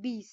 20।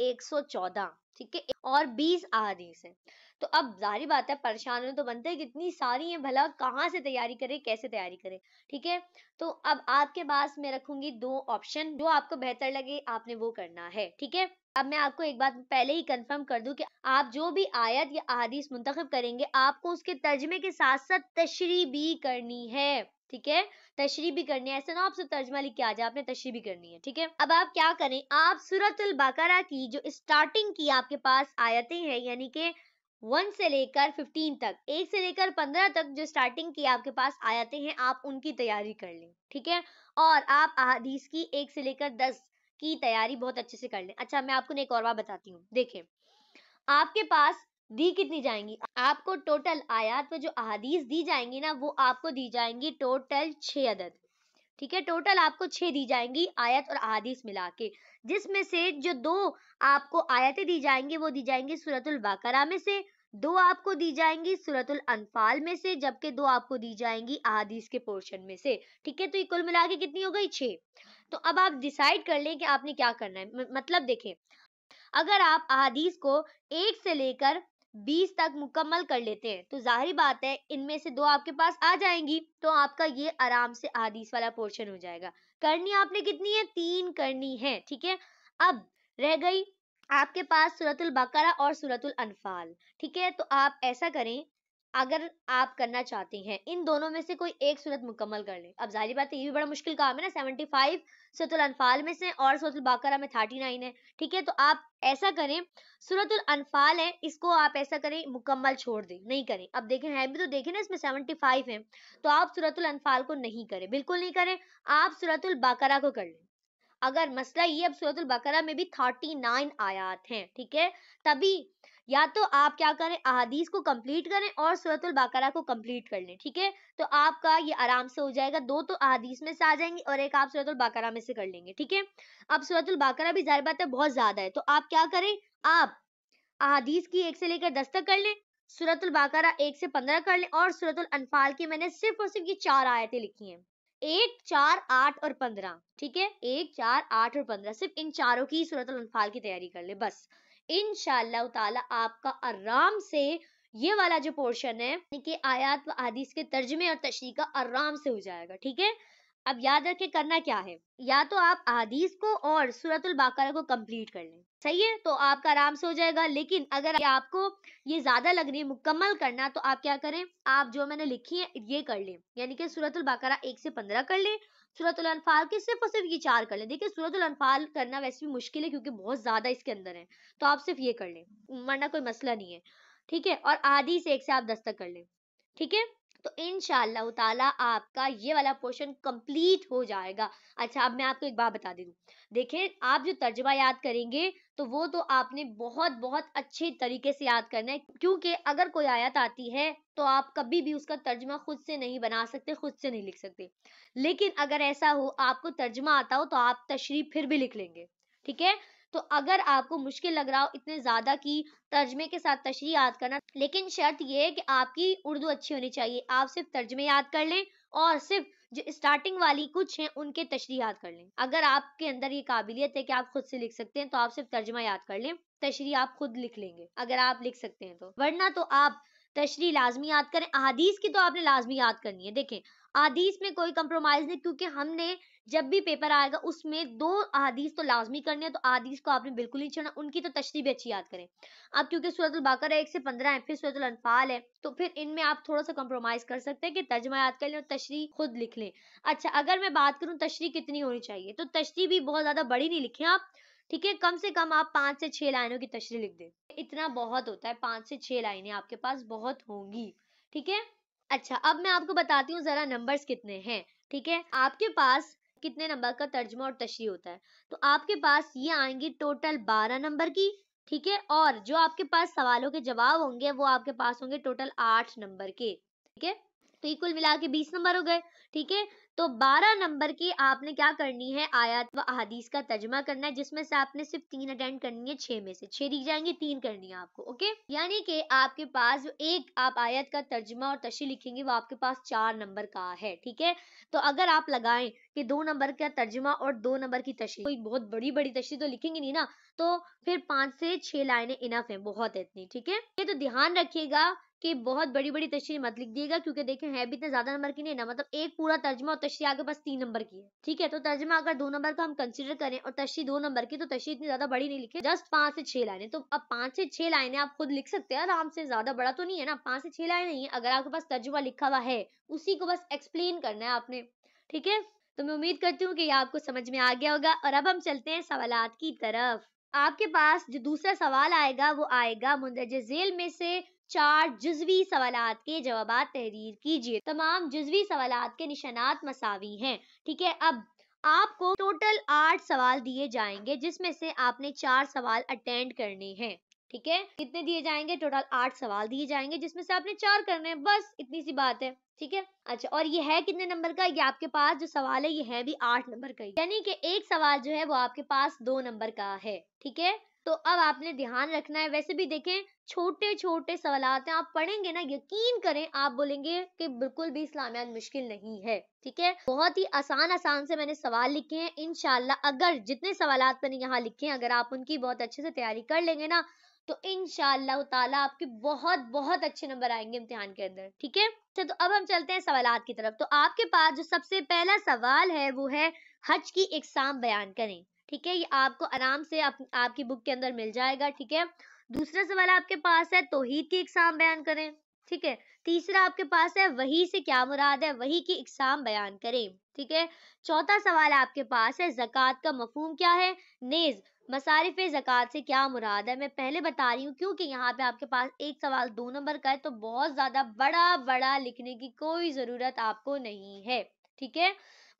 114। ٹھیک ہے, اور 20 احادیث ہیں. تو اب ظاہری بات ہے پریشان ہونے تو بنتے ہیں, کتنی ساری ہیں, بھلا کہاں سے تیاری کرے, کیسے تیاری کرے. ٹھیک ہے, تو اب آپ کے پاس میں رکھوں گی 2 آپشن, جو آپ کو بہتر لگے آپ نے وہ کرنا ہے. ٹھیک ہے, اب میں آپ کو ایک بات پہلے ہی کنفرم کر دوں کہ آپ جو بھی آیت یا احادیث منتخب کریں گے, آپ کو اس کے ترجمے کے ساتھ ساتھ تشریح بھی کرنی ہے. ٹھیک ہے, تشریح بھی کرنی ہے, ایسا نہ آپ سے ترجمہ لکھ کے آ جائے, آپ نے تشریح بھی کرنی ہے. ٹھیک ہے, اب آپ کیا کریں, آپ سورۃ البقرہ کی جو اسٹارٹنگ کی آپ کے پاس آیتیں ہیں, یعنی کہ 1 سے لے کر 15 تک, 1 سے لے کر 15 تک جو اسٹارٹنگ کی آپ کے پاس آیتیں ہیں, آپ ان کی تیاری کر لیں. ٹھیک ہے, اور آپ احادیث کی 1 سے لے کر 10 کی تیاری بہت اچھے سے کر لیں. اچھا, میں آپ کو ایک اور بات بتاتی ہوں. دیکھیں, آپ کے پاس دی کتنی جائیں گی, آپ کو ٹوٹل آیات میں جو احادیث دی جائیں گی نا, وہ آپ کو دی جائیں گی ٹوٹل 6 عدد. ٹھیک ہے, ٹوٹل آپ کو 6 دی جائیں گی آیت اور احادیث ملا کے, جس میں سے جو 2 آپ کو آیتیں دی جائیں گی وہ دی جائیں گی سورۃ البقرہ میں سے, 2 آپ کو دی جائیں گی سورۃ الانفال میں سے, جبکہ 2 آپ کو دی جائیں گی احادیث کے پورشن میں سے. ٹھیک ہے, تو یہ کل ملا کے کتنی ہو گئی, 6. تو اب آپ ڈیسائیڈ کر لیں کہ آپ نے کیا کرنا ہے. مطلب دیکھیں, اگر آپ احادیث کو 1 سے لے کر 20 تک مکمل کر لیتے ہیں تو ظاہری بات ہے ان میں سے 2 آپ کے پاس آ جائیں گی, تو آپ کا یہ آرام سے احادیث والا پورشن ہو جائے گا. کرنی آپ نے کتنی ہے, 3 کرنی ہے. ٹھیک ہے, اب رہ گئی آپ کے پاس سورۃ البقرہ اور سورۃ الانفال. ٹھیک ہے, تو آپ ایسا کریں, اگر آپ کرنا چاہتے ہیں ان دونوں میں سے کوئی ایک سورت مکمل کر لیں. اب ظاہری بات ہے یہ بھی بڑا مشکل کام ہے نا, 75 سورۃ الانفال میں سے اور سورۃ البقرہ میں 39 ہے. ٹھیک ہے, تو آپ ایسا کریں, سورۃ الانفال ہے اس کو آپ ایسا کریں مکمل چھوڑ دیں, نہیں کریں. اب دیکھیں ہے بھی تو دیکھیں نا, اس میں 75 ہیں, تو آپ سورۃ الانفال کو نہیں کریں, بالکل نہیں کریں, آپ سورۃ البقرہ کو کر لیں. اگر مسئلہ یہ, اب سورۃ البقرہ میں بھی 39 آیات ہیں. ٹھیک ہے, تبھی یا تو آپ کیا کریں, احادیث کو کمپلیٹ کریں اور سورۃ البقرہ کو کمپلیٹ کر لیں. ٹھیک ہے, تو آپ کا یہ آرام سے ہو جائے گا, 2 تو احادیث میں سے آ جائیں گے اور ایک آپ سورۃ البقرہ میں سے کر لیں گے. ٹھیک ہے, اب سورۃ البقرہ بھی ظاہر بات ہے بہت زیادہ ہے, تو آپ کیا کریں, آپ احادیث کی 1 سے لے کر 10 تک کر لیں, سورۃ البقرہ 1 سے 15 کر لیں, اور سورۃ الانفال کی میں نے صرف اور صرف یہ 4 آیتیں لکھی ہیں, 1, 4, 8 اور 15. ٹھیک ہے, 1, 4, 8 اور 15, صرف ان چاروں کی سورۃ الانفال کی تیاری کر لیں بس. انشاءاللہ تعالی آپ کا آرام سے یہ والا جو پورشن ہے کہ آیات و احادیث کے ترجمے اور تشریح کا آرام سے ہو جائے گا. ٹھیک ہے, اب یاد رکھیں کرنا کیا ہے, یا تو آپ احادیث کو اور سورۃ البقرہ کو کمپلیٹ کر لیں, صحیح ہے, تو آپ کا آرام سے ہو جائے گا. لیکن اگر آپ کو یہ زیادہ لگ رہی ہے مکمل کرنا, تو آپ کیا کریں, آپ جو میں نے لکھی ہے یہ کر لیں, یعنی کہ سورۃ البقرہ 1 سے 15 کر لیں, سورۃ الانفال کے صرف اور صرف یہ 4 کر لیں. دیکھیں سورۃ الانفال کرنا ویسے بھی مشکل ہے کیونکہ بہت زیادہ اس کے اندر ہے, تو آپ صرف یہ کر لیں, ورنہ کوئی مسئلہ نہیں ہے. ٹھیک ہے, اور احادیث 1 سے آپ 10 تک کر لیں. ٹھیک ہے, تو انشاءاللہ تعالی آپ کا یہ والا پورشن کمپلیٹ ہو جائے گا. اچھا, اب میں آپ کو ایک بات بتا دوں, دیکھیں آپ جو ترجمہ یاد کریں گے تو وہ تو آپ نے بہت بہت اچھے طریقے سے یاد کرنا ہے, کیونکہ اگر کوئی آیت آتی ہے تو آپ کبھی بھی اس کا ترجمہ خود سے نہیں بنا سکتے, خود سے نہیں لکھ سکتے. لیکن اگر ایسا ہو آپ کو ترجمہ آتا ہو تو آپ تشریح پھر بھی لکھ لیں گے. ٹھیک ہے, تو اگر آپ کو مشکل لگ رہا ہو اتنے زیادہ کی ترجمے کے ساتھ تشریح یاد کرنا, لیکن شرط یہ ہے کہ آپ کی اردو اچھی ہونی چاہیے, آپ صرف ترجمے یاد کر لیں اور صرف جو اسٹارٹنگ والی کچھ ہیں ان کے تشریح یاد کر لیں. اگر آپ کے اندر یہ قابلیت ہے کہ آپ خود سے لکھ سکتے ہیں تو آپ صرف ترجمہ یاد کر لیں, تشریح آپ خود لکھ لیں گے اگر آپ لکھ سکتے ہیں تو, ورنہ تو آپ تشریح لازمی یاد کریں. احادیث کی تو آپ نے لازمی یاد کرنی ہے. دیکھیں احادیث میں کوئی کمپرومائز نہیں, کیونکہ ہم نے جب بھی پیپر آئے گا اس میں 2 احادیث تو لازمی کرنی ہے, تو احادیث کو آپ نے بالکل نہیں چھوڑنا, ان کی تو تشریح بھی اچھی یاد کریں. اب کیونکہ سورۃ البقرہ 1 سے 15 ہے, پھر سورۃ الانفال ہے, تو پھر ان میں آپ تھوڑا سا کمپرومائز کر سکتے ہیں کہ ترجمہ یاد کر لیں اور تشریح خود لکھ لیں. اچھا, اگر میں بات کروں تشریح کتنی ہونی چاہیے, تو تشریح بھی بہت زیادہ بڑی نہیں لکھیں آپ. ٹھیک ہے, کم سے کم آپ 5 سے 6 لائنوں کی تشریح لکھ دیں, اتنا بہت ہوتا ہے, 5 سے 6 لائنیں آپ کے پاس بہت ہوں گی. ٹھیک ہے, اچھا اب میں آپ کو بتاتی ہوں ذرا نمبرز کتنے ہیں. ٹھیک ہے, آپ کے پاس کتنے نمبر کا ترجمہ اور تشریح ہوتا ہے, تو آپ کے پاس یہ آئیں گی ٹوٹل 12 نمبر کی. ٹھیک ہے, اور جو آپ کے پاس سوالوں کے جواب ہوں گے وہ آپ کے پاس ہوں گے ٹوٹل 8 نمبر کے. ٹھیک ہے, تو یہ کل ملا کے 20 نمبر ہو گئے. ٹھیک ہے, تو 12 نمبر کی آپ نے کیا کرنی ہے, آیات و احادیث کا ترجمہ کرنا ہے, جس میں سے آپ نے صرف 3 اٹینڈ کرنی ہے. 6 میں سے 6 دکھ جائیں گے, 3 کرنی ہے آپ کو. اوکے, یعنی کہ آپ کے پاس جو ایک آپ آیت کا ترجمہ اور تشریح لکھیں گے وہ آپ کے پاس 4 نمبر کا ہے. ٹھیک ہے, تو اگر آپ لگائیں کہ 2 نمبر کا ترجمہ اور 2 نمبر کی تشریح, کوئی بہت بڑی بڑی تشریح تو لکھیں گے نہیں نا, تو پھر 5 سے 6 لائنیں انف ہیں, بہت ہے اتنی. ٹھیک ہے, یہ تو دھیان رکھیے گا کہ بہت بڑی بڑی تشریح مت لکھ دیے گا, کیونکہ دیکھیں ہے بھی اتنے زیادہ نمبر کی نہیں نا, مطلب ایک پورا ترجمہ اور تشریح آپ کے پاس 3 نمبر کی ہے. ٹھیک ہے, تو ترجمہ اگر 2 نمبر کا ہم کنسیڈر کریں اور تشریح 2 نمبر کی, تو تشریح اتنی زیادہ بڑی نہیں لکھے, جسٹ 5 سے 6 لائنیں. تو اب 5 سے 6 لائنیں آپ خود لکھ سکتے ہیں آرام سے, زیادہ بڑا تو نہیں ہے نا, 5 سے 6 لائنیں نہیں ہے. اگر آپ کے پاس ترجمہ لکھا ہوا ہے, اسی کو بس ایکسپلین کرنا ہے آپ نے. ٹھیک ہے, تو میں امید کرتی ہوں کہ یہ آپ کو سمجھ میں آ گیا ہوگا. اور اب ہم چلتے ہیں سوالات کی طرف. آپ کے پاس جو دوسرا سوال آئے گا وہ آئے گا مندرجہ ذیل میں سے 4 جزوی سوالات کے جوابات تحریر کیجیے. تمام جزوی سوالات کے نشانات مساوی ہیں. ٹھیک ہے, اب آپ کو ٹوٹل 8 سوال دیے جائیں گے, جس میں سے آپ نے 4 سوال اٹینڈ کرنے ہیں. ٹھیک ہے, کتنے دیے جائیں گے, ٹوٹل 8 سوال دیے جائیں گے, جس میں سے آپ نے 4 کرنے ہیں, بس اتنی سی بات ہے. ٹھیک ہے, اچھا, اور یہ ہے کتنے نمبر کا, یہ آپ کے پاس جو سوال ہے یہ ہے بھی 8 نمبر کا, یعنی کہ ایک سوال جو ہے وہ آپ کے پاس 2 نمبر کا ہے. ٹھیک ہے, تو اب آپ نے دھیان رکھنا ہے. ویسے بھی دیکھیں چھوٹے چھوٹے سوالات ہیں, آپ پڑھیں گے نا, یقین کریں آپ بولیں گے کہ بالکل بھی اسلامیات مشکل نہیں ہے. ٹھیک ہے, بہت ہی آسان سے میں نے سوال لکھے ہیں. انشاءاللہ اگر جتنے سوالات میں نے یہاں لکھے ہیں, اگر آپ ان کی بہت اچھے سے تیاری کر لیں گے نا, تو انشاءاللہ تعالیٰ آپ کے بہت اچھے نمبر آئیں گے امتحان کے اندر. ٹھیک ہے, تو اب ہم چلتے ہیں سوالات کی طرف. تو آپ کے پاس جو سب سے پہلا سوال ہے وہ ہے حج کی اقسام بیان کریں. ٹھیک ہے, یہ آپ کو آرام سے آپ کی بک کے اندر مل جائے گا. ٹھیک ہے, دوسرا سوال آپ کے پاس ہے توحید کی اقسام بیان کریں. ٹھیک ہے, تیسرا آپ کے پاس ہے وحی سے کیا مراد ہے, وحی کی اقسام بیان کریں. ٹھیک ہے, چوتھا سوال آپ کے پاس ہے زکوٰۃ کا مفہوم کیا ہے, نیز مصارف زکوٰۃ سے کیا مراد ہے. میں پہلے بتا رہی ہوں کیونکہ یہاں پہ آپ کے پاس ایک سوال 2 نمبر کا ہے, تو بہت زیادہ بڑا لکھنے کی کوئی ضرورت آپ کو نہیں ہے. ٹھیک ہے,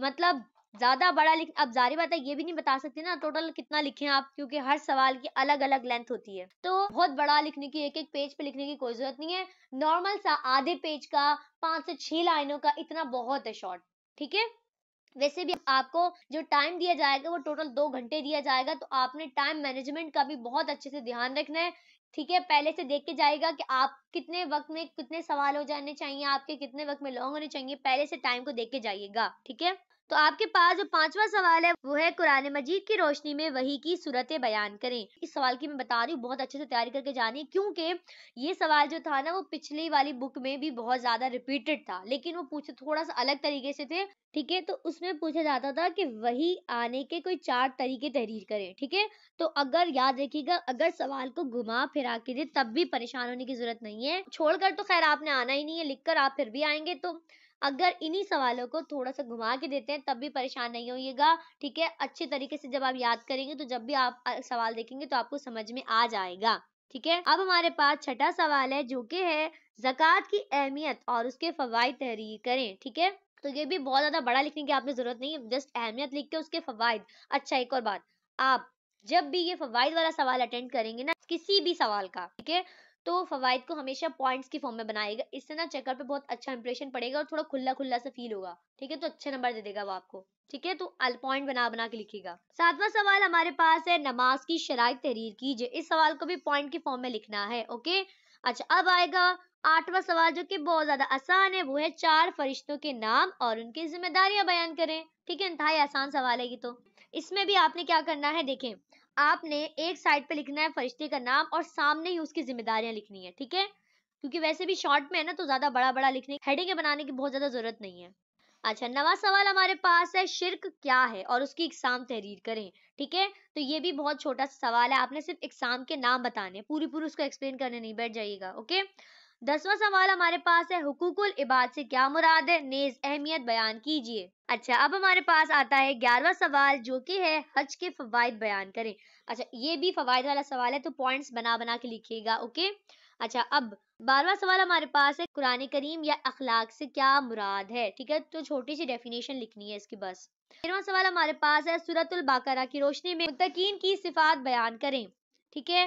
مطلب زیادہ بڑا اب ظاہر بات ہے یہ بھی نہیں بتا سکتی نا ٹوٹل کتنا لکھیں آپ, کیونکہ ہر سوال کی الگ لینتھ ہوتی ہے. تو بہت بڑا لکھنے کی, ایک پیج پہ لکھنے کی کوئی ضرورت نہیں ہے. نارمل سا آدھے پیج کا 5 سے 6 لائنوں کا اتنا بہت ہے شارٹ. ٹھیک ہے, ویسے بھی آپ کو جو ٹائم دیا جائے گا وہ ٹوٹل 2 گھنٹے دیا جائے گا, تو آپ نے ٹائم مینجمنٹ کا بھی بہت اچھے سے دھیان رکھنا ہے. ٹھیک ہے, پہلے سے دیکھ کے جائے گا کہ آپ کتنے وقت میں کتنے سوال ہو جانے چاہیے, آپ کے کتنے وقت میں لانگ ہونے چاہیے, پہلے سے ٹائم کو دیکھ کے جائیے گا. ٹھیک ہے, تو آپ کے پاس جو 5واں سوال ہے وہ ہے قرآن مجید کی روشنی میں وحی کی صورتیں بیان کریں. اس سوال کی میں بتا رہی ہوں بہت اچھے سے تیاری کر کے جانی, کیونکہ یہ سوال جو تھا نا وہ پچھلی والی بک میں بھی بہت زیادہ ریپیٹڈ تھا, لیکن وہ پوچھے تھوڑا سا الگ طریقے سے تھے. ٹھیک ہے, تو اس میں پوچھا جاتا تھا کہ وحی آنے کے کوئی 4 طریقے تحریر کریں. ٹھیک ہے, تو اگر یاد رکھیے گا, اگر سوال کو گھما پھرا کے دے تب بھی پریشان ہونے کی ضرورت نہیں ہے. چھوڑ کر تو خیر آپ نے آنا ہی نہیں ہے, لکھ کر آپ پھر بھی آئیں گے, تو اگر انہی سوالوں کو تھوڑا سا گھما کے دیتے ہیں تب بھی پریشان نہیں ہوئیے گا. ٹھیک ہے, اچھے طریقے سے جب آپ یاد کریں گے تو جب بھی آپ سوال دیکھیں گے تو آپ کو سمجھ میں آ جائے گا. ٹھیک ہے, اب ہمارے پاس چھٹا سوال ہے جو کہ ہے زکوٰۃ کی اہمیت اور اس کے فوائد تحریر کریں. ٹھیک ہے, تو یہ بھی بہت زیادہ بڑا لکھنے کی آپ نے ضرورت نہیں ہے, جسٹ اہمیت لکھ کے اس کے فوائد. اچھا, ایک اور بات, آپ جب بھی یہ فوائد والا سوال اٹینڈ کریں گے نا کسی بھی سوال کا, ٹھیک ہے, تو فوائد کو ہمیشہ پوائنٹس کی فارم میں بنائے گا. اس سے نا چیکر پہ بہت اچھا امپریشن پڑے گا اور تھوڑا کھلا سا فیل ہوگا. ٹھیک ہے, تو اچھے نمبر دے گا وہ آپ کو. ٹھیک ہے, تو پوائنٹ بنا کے لکھیے گا. 7واں سوال ہمارے پاس ہے نماز کی شرائط تحریر کیجیے. اس سوال کو بھی پوائنٹ کی فارم میں لکھنا ہے. اوکے, اچھا, اب آئے گا 8واں سوال جو کہ بہت زیادہ آسان ہے, وہ ہے 4 فرشتوں کے نام اور ان کی ذمہ داریاں بیان کریں. ٹھیک ہے, انتہائی آسان سوال ہے یہ تو. اس میں بھی آپ نے کیا کرنا ہے, دیکھیں آپ نے ایک سائڈ پہ لکھنا ہے فرشتے کا نام اور سامنے ہی اس کی ذمہ داریاں لکھنی ہے. ٹھیک ہے, کیونکہ ویسے بھی شارٹ میں ہے نا, تو زیادہ بڑا لکھنے ہیڈنگ بنانے کی بہت زیادہ ضرورت نہیں ہے. اچھا, 9واں سوال ہمارے پاس ہے شرک کیا ہے اور اس کی اقسام تحریر کریں. ٹھیک ہے, تو یہ بھی بہت چھوٹا سا سوال ہے, آپ نے صرف اقسام کے نام بتانے, پوری اس کو ایکسپلین کرنے نہیں بیٹھ جائیے گا. اوکے, 10واں سوال ہمارے پاس ہے حقوق العباد سے کیا مراد ہے, نیز اہمیت بیان کیجیے. اچھا, اب ہمارے پاس آتا ہے 11واں سوال جو کہ ہے حج کے فوائد بیان کریں. اچھا, یہ بھی فوائد والا سوال ہے, تو پوائنٹس بنا کے لکھیے گا. اوکے, اچھا, اب 12واں سوال ہمارے پاس ہے قرآن کریم یا اخلاق سے کیا مراد ہے. ٹھیک ہے, تو چھوٹی سی ڈیفینیشن لکھنی ہے اس کی بس. 13واں سوال ہمارے پاس ہے سورۃ البقرہ کی روشنی میں متقین کی صفات بیان کریں. ٹھیک ہے,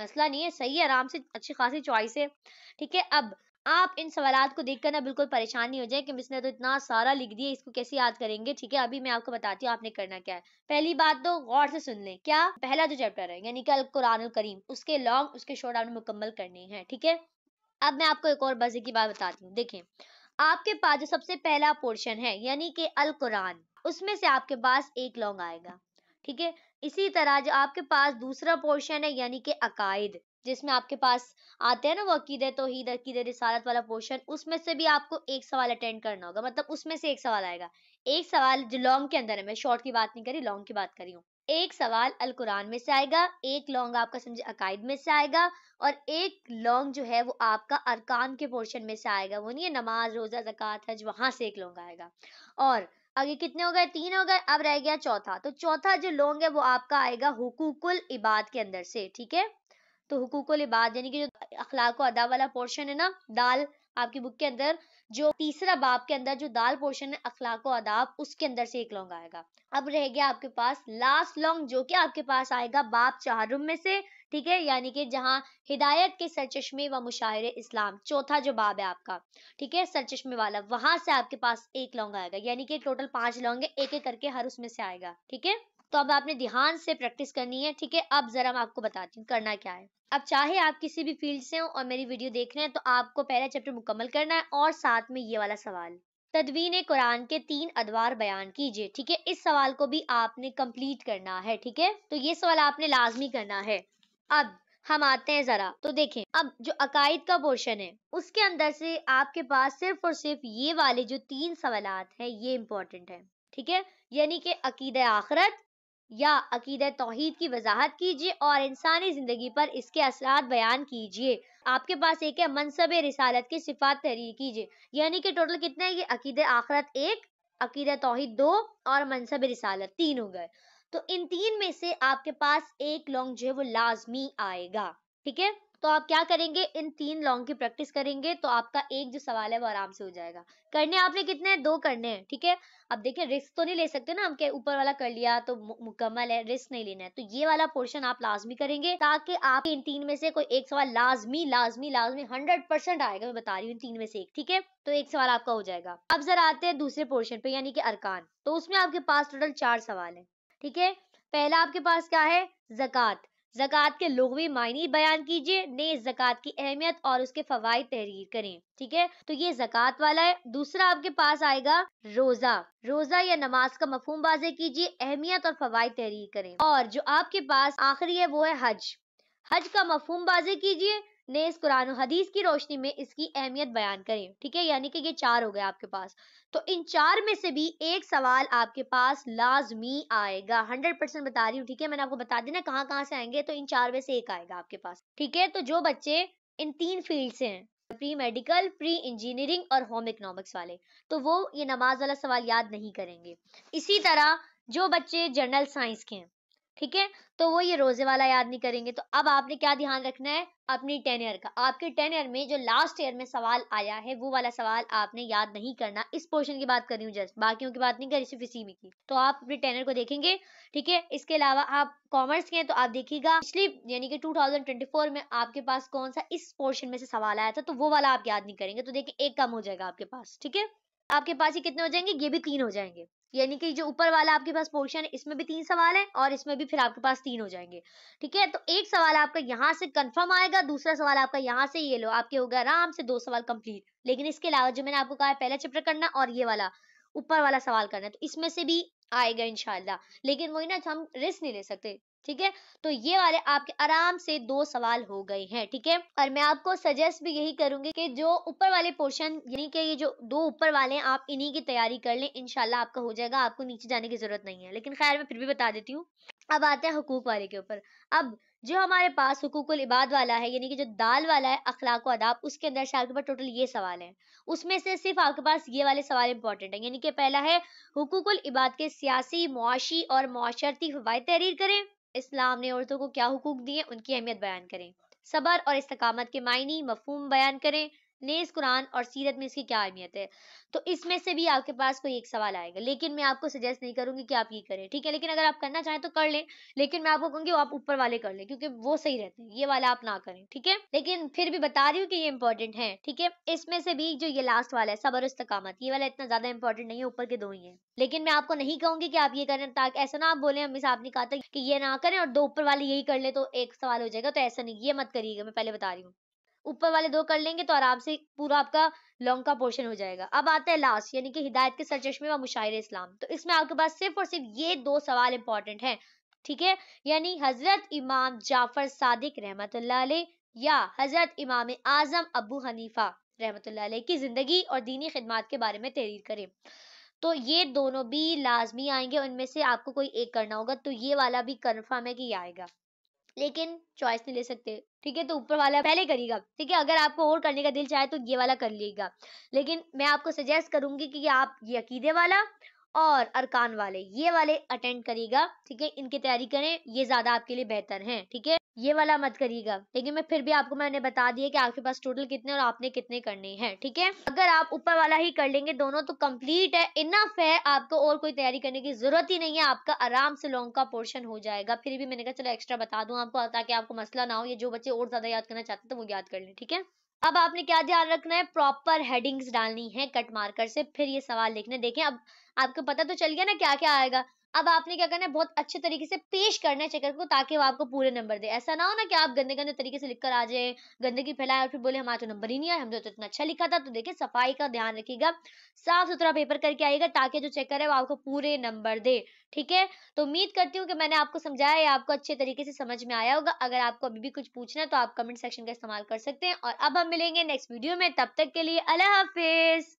مسئلہ نہیں ہے، صحیح ہے، آرام سے اچھی خاصی چوائس ہے، ٹھیک ہے۔ اب آپ ان سوالات کو دیکھ کر نا بالکل پریشان نہیں ہو جائے کہ مس نے تو اتنا سارا لکھ دیا، اس کو کیسے یاد کریں گے، ٹھیک ہے۔ ابھی میں آپ کو بتاتی ہوں آپ نے کرنا کیا ہے۔ پہلی بات تو غور سے سن لیں، کیا پہلا جو چیپٹر ہے یعنی کہ القرآن الکریم، اس کے لانگ اس کے شارٹ آپ نے مکمل کرنی ہے، ٹھیک ہے۔ اب میں آپ کو ایک اور مزے کی بات بتاتی ہوں، دیکھیں آپ کے پاس جو سب سے پہلا پورشن ہے یعنی کہ القرآن، اس میں سے آپ کے پاس ایک لانگ آئے گا، ٹھیک ہے۔ اسی طرح جو آپ کے پاس دوسرا پورشن ہے یعنی کہ عقائد، جس میں آپ کے پاس آتے ہیں نا وہ عقیدہ توحید عقیدہ رسالت والا پورشن، اس میں سے بھی آپ کو ایک سوال اٹینڈ کرنا ہوگا، مطلب اس میں سے ایک سوال آئے گا۔ ایک سوال جو لانگ کے اندر ہے، میں شارٹ کی بات نہیں کری، لانگ کی بات کری ہوں۔ ایک سوال القرآن میں سے آئے گا، ایک لانگ آپ کا سمجھے عقائد میں سے آئے گا، اور ایک لانگ جو ہے وہ آپ کا ارکان کے پورشن میں سے آئے گا، وہ نہیں ہے نماز روزہ زکوٰۃ حج، وہاں سے ایک لانگ آئے گا۔ اور آگے کتنے ہو گئے؟ 3 ہو گئے، اب رہ گیا چوتھا، تو چوتھا جو لانگ ہے وہ آپ کا آئے گا حقوق العباد کے اندر سے، ٹھیک ہے۔ تو حقوق العباد یعنی کہ جو اخلاق و اداب والا پورشن ہے نا، دال آپ کی بک کے اندر جو تیسرا باب کے اندر جو دال پورشن ہے اخلاق و آداب، اس کے اندر سے ایک لانگ آئے گا۔ اب رہ گیا آپ کے پاس لاسٹ لانگ جو کہ آپ کے پاس آئے گا باب چہارم میں سے، ٹھیک ہے، یعنی کہ جہاں ہدایت کے سرچشمے و مشاہر اسلام، چوتھا جو باب ہے آپ کا، ٹھیک ہے، سرچشمے والا، وہاں سے آپ کے پاس ایک لانگ آئے گا، یعنی کہ ٹوٹل 5 لانگ ہے، ایک ایک کر کے ہر اس میں سے آئے گا، ٹھیک ہے۔ تو اب آپ نے دھیان سے پریکٹس کرنی ہے، ٹھیک ہے۔ اب ذرا میں آپ کو بتاتی ہوں کرنا کیا ہے۔ اب چاہے آپ کسی بھی فیلڈ سے ہوں اور میری ویڈیو دیکھ رہے ہیں تو آپ کو پہلا چیپٹر مکمل کرنا ہے، اور ساتھ میں یہ والا سوال، تدوین قرآن کے 3 ادوار بیان کیجئے، ٹھیک ہے۔ اس سوال کو بھی آپ نے کمپلیٹ کرنا ہے، ٹھیک ہے، تو یہ سوال آپ نے لازمی کرنا ہے۔ اب ہم آتے ہیں ذرا تو دیکھیں، اب جو عقائد کا پورشن ہے اس کے اندر سے آپ کے پاس صرف اور صرف یہ والے جو 3 سوالات ہیں یہ امپورٹنٹ ہے، ٹھیک ہے، یعنی کہ عقیدہ آخرت یا عقیدہ توحید کی وضاحت کیجیے اور انسانی زندگی پر اس کے اثرات بیان کیجیے۔ آپ کے پاس ایک ہے منصب رسالت کی صفات تحریر کیجیے، یعنی کہ ٹوٹل کتنے ہیں یہ؟ عقیدہ آخرت 1، عقیدہ توحید 2 اور منصب رسالت 3 ہو گئے۔ تو ان 3 میں سے آپ کے پاس ایک لانگ جو ہے وہ لازمی آئے گا، ٹھیک ہے۔ تو آپ کیا کریں گے؟ ان 3 لانگ کی پریکٹس کریں گے تو آپ کا ایک جو سوال ہے وہ آرام سے ہو جائے گا۔ کرنے آپ نے کتنے ہیں؟ 2 کرنے ہیں، ٹھیک ہے۔ اب دیکھیں رسک تو نہیں لے سکتے نا ہم کہ اوپر والا کر لیا تو مکمل ہے، رسک نہیں لینا ہے، تو یہ والا پورشن آپ لازمی کریں گے تاکہ آپ ان 3 میں سے کوئی ایک سوال لازمی لازمی لازمی 100% آئے گا، میں بتا رہی ہوں ان 3 میں سے ایک، ٹھیک ہے، تو ایک سوال آپ کا ہو جائے گا۔ اب ذرا آتے ہیں دوسرے پورشن پہ یعنی کہ ارکان، تو اس میں آپ کے پاس ٹوٹل 4 سوال ہیں، ٹھیک ہے۔ پہلا آپ کے پاس کیا ہے؟ زکوٰۃ، زکوٰۃ کے لغوی معنی بیان کیجیے، نیز زکوٰۃ کی اہمیت اور اس کے فوائد تحریر کریں، ٹھیک ہے، تو یہ زکوٰۃ والا ہے۔ دوسرا آپ کے پاس آئے گا روزہ، روزہ یا نماز کا مفہوم واضح کیجیے، اہمیت اور فوائد تحریر کریں، اور جو آپ کے پاس آخری ہے وہ ہے حج، حج کا مفہوم واضح کیجیے، نیز قرآن و حدیث کی روشنی میں اس کی اہمیت بیان کریں، ٹھیک ہے، یعنی کہ یہ 4 ہو گئے آپ کے پاس۔ تو ان 4 میں سے بھی ایک سوال آپ کے پاس لازمی آئے گا، 100% بتا رہی ہوں، ٹھیک ہے، میں نے آپ کو بتا دینا کہاں کہاں سے آئیں گے، تو ان 4 میں سے ایک آئے گا آپ کے پاس، ٹھیک ہے۔ تو جو بچے ان 3 فیلڈ سے ہیں، پری میڈیکل، پری انجینئرنگ اور ہوم اکنامکس والے، تو وہ یہ نماز والا سوال یاد نہیں کریں گے۔ اسی طرح جو بچے جنرل سائنس کے ہیں، ٹھیک ہے، تو وہ یہ روزے والا یاد نہیں کریں گے۔ تو اب آپ نے کیا دھیان رکھنا ہے؟ اپنی 10 ایئر کا، آپ کے 10 ایئر میں جو لاسٹ ایئر میں سوال آیا ہے وہ والا سوال آپ نے یاد نہیں کرنا، اس پورشن کی بات کر رہی ہوں، جسٹ باقیوں کی بات نہیں کری، صرف اسی میں کی۔ تو آپ اپنے 10 ایئر کو دیکھیں گے، ٹھیک ہے۔ اس کے علاوہ آپ کامرس کے ہیں تو آپ دیکھیے گا پچھلی یعنی کہ 2024 میں آپ کے پاس کون سا اس پورشن میں سے سوال آیا تھا، تو وہ والا آپ یاد نہیں کریں گے، تو دیکھیں ایک کم ہو جائے گا آپ کے پاس، ٹھیک ہے۔ آپ کے پاس یہ کتنے ہو جائیں گے؟ یہ بھی 3 ہو جائیں گے، یعنی کہ جو اوپر والا آپ کے پاس پورشن ہے اس میں بھی 3 سوال ہیں اور اس میں بھی پھر آپ کے پاس 3 ہو جائیں گے، ٹھیک ہے۔ تو ایک سوال آپ کا یہاں سے کنفرم آئے گا، دوسرا سوال آپ کا یہاں سے، یہ لو آپ کے ہو گئے آرام سے 2 سوال کمپلیٹ۔ لیکن اس کے علاوہ جو میں نے آپ کو کہا ہے پہلا چیپٹر کرنا اور یہ والا اوپر والا سوال کرنا ہے، تو اس میں سے بھی آئے گا انشاءاللہ، لیکن وہی نا ہم رسک نہیں لے سکتے، ٹھیک ہے۔ تو یہ والے آپ کے آرام سے 2 سوال ہو گئے ہیں، ٹھیک ہے۔ اور میں آپ کو سجیسٹ بھی یہی کروں گی کہ جو اوپر والے پورشن یعنی کہ یہ جو 2 اوپر والے ہیں آپ انہی کی تیاری کر لیں، انشاءاللہ آپ کا ہو جائے گا، آپ کو نیچے جانے کی ضرورت نہیں ہے، لیکن خیر میں پھر بھی بتا دیتی ہوں۔ اب آتے ہیں حقوق والے کے اوپر۔ اب جو ہمارے پاس حقوق العباد والا ہے یعنی کہ جو دال والا ہے اخلاق و آداب، اس کے اندر سے آپ کے پاس ٹوٹل یہ سوال ہیں، اس میں سے صرف آپ کے پاس یہ والے سوال امپورٹنٹ ہیں، یعنی کہ پہلا ہے حقوق العباد کے سیاسی، معاشی اور معاشرتی فوائد تحریر کریں، اسلام نے عورتوں کو کیا حقوق دیے ان کی اہمیت بیان کریں، صبر اور استقامت کے معنی مفہوم بیان کریں، نیز قرآن اور سیرت میں اس کی کیا اہمیت ہے. تو اس میں سے بھی آپ کے پاس کوئی ایک سوال آئے گا، لیکن میں آپ کو سجیسٹ نہیں کروں گی کہ آپ یہ کریں، ٹھیک ہے. لیکن اگر آپ کرنا چاہیں تو کر لیں، لیکن میں آپ کو کہوں گی آپ اوپر والے کر لیں کیونکہ وہ صحیح رہتے ہیں، یہ والا آپ نہ کریں، ٹھیک ہے. لیکن پھر بھی بتا رہی ہوں کہ یہ امپورٹنٹ ہے، ٹھیک ہے. اس میں سے بھی جو یہ لاسٹ والا ہے صبر و استقامت، یہ والا اتنا زیادہ امپورٹنٹ نہیں ہے، اوپر کے دو ہی ہیں. لیکن میں آپ کو نہیں کہوں گی کہ آپ یہ کریں، تاکہ ایسا نہ آپ بولیں امی صاحب نے کہا تھا کہ یہ نہ کریں اور دو اوپر والے یہی کر لیں تو ایک سوال ہو جائے گا. تو ایسا نہیں، یہ مت کریے گا، میں پہلے بتا رہی ہوں. اوپر والے دو کر لیں گے تو آرام سے پورا آپ کا لانگ کا پورشن ہو جائے گا. اب آتا ہے لاسٹ، یعنی کہ ہدایت کے سرچشمے و مشاہیر اسلام. تو اس میں آپ کے پاس صرف اور صرف یہ دو سوال امپورٹنٹ ہیں، ٹھیک ہے. یعنی حضرت امام جعفر صادق رحمت اللہ علیہ یا حضرت امام اعظم ابو حنیفہ رحمت اللہ علیہ کی زندگی اور دینی خدمات کے بارے میں تحریر کریں. تو یہ دونوں بھی لازمی آئیں گے، ان میں سے آپ کو کوئی ایک کرنا ہوگا. تو یہ والا بھی کنفرم ہے کہ یہ آئے گا، لیکن چوائس نہیں لے سکتے، ٹھیک ہے. تو اوپر والا پہلے کریے گا، ٹھیک ہے. اگر آپ کو اور کرنے کا دل چاہے تو یہ والا کر لیے گا، لیکن میں آپ کو سجیسٹ کروں گی کہ آپ یہ عقیدے والا اور ارکان والے یہ والے اٹینڈ کریے گا، ٹھیک ہے. ان کی تیاری کریں، یہ زیادہ آپ کے لیے بہتر ہیں، ٹھیک ہے. یہ والا مت کریے گا، لیکن میں پھر بھی آپ کو میں نے بتا دیا کہ آپ کے پاس ٹوٹل کتنے اور آپ نے کتنے کرنے ہیں، ٹھیک ہے. اگر آپ اوپر والا ہی کر لیں گے دونوں تو کمپلیٹ ہے، انف ہے، آپ کو اور کوئی تیاری کرنے کی ضرورت ہی نہیں ہے. آپ کا آرام سے لانگ کا پورشن ہو جائے گا. پھر بھی میں نے کہا چلو ایکسٹرا بتا دوں آپ کو تاکہ آپ کو مسئلہ نہ ہو. یہ جو بچے اور زیادہ یاد کرنا چاہتے ہیں تو وہ یاد کر لیں، ٹھیک ہے. اب آپ نے کیا دھیان رکھنا ہے، پراپر ہیڈنگز ڈالنی ہے کٹ مارکر سے، پھر یہ سوال لکھنے. دیکھیں اب آپ کو پتہ تو چل گیا نا کیا کیا آئے گا. اب آپ نے کیا کرنا ہے، بہت اچھے طریقے سے پیش کرنا ہے چیکر کو تاکہ وہ آپ کو پورے نمبر دے. ایسا نہ ہو نا کہ آپ گندے گندے طریقے سے لکھ کر آ جائیں، گندگی پھیلائے اور پھر بولے ہمارا تو نمبر ہی نہیں آیا، ہم تو اتنا اچھا لکھا تھا. تو دیکھیں صفائی کا دھیان رکھیے گا، صاف ستھرا پیپر کر کے آئیے گا تاکہ جو چیکر ہے وہ آپ کو پورے نمبر دے، ٹھیک ہے. تو امید کرتی ہوں کہ میں نے آپ کو سمجھایا یا آپ کو اچھے طریقے سے سمجھ میں آیا ہوگا. اگر آپ کو ابھی بھی کچھ پوچھنا ہے تو آپ کمنٹ سیکشن کا استعمال کر سکتے ہیں. اور اب ہم ملیں گے نیکسٹ ویڈیو میں، تب تک کے لیے اللہ حافظ.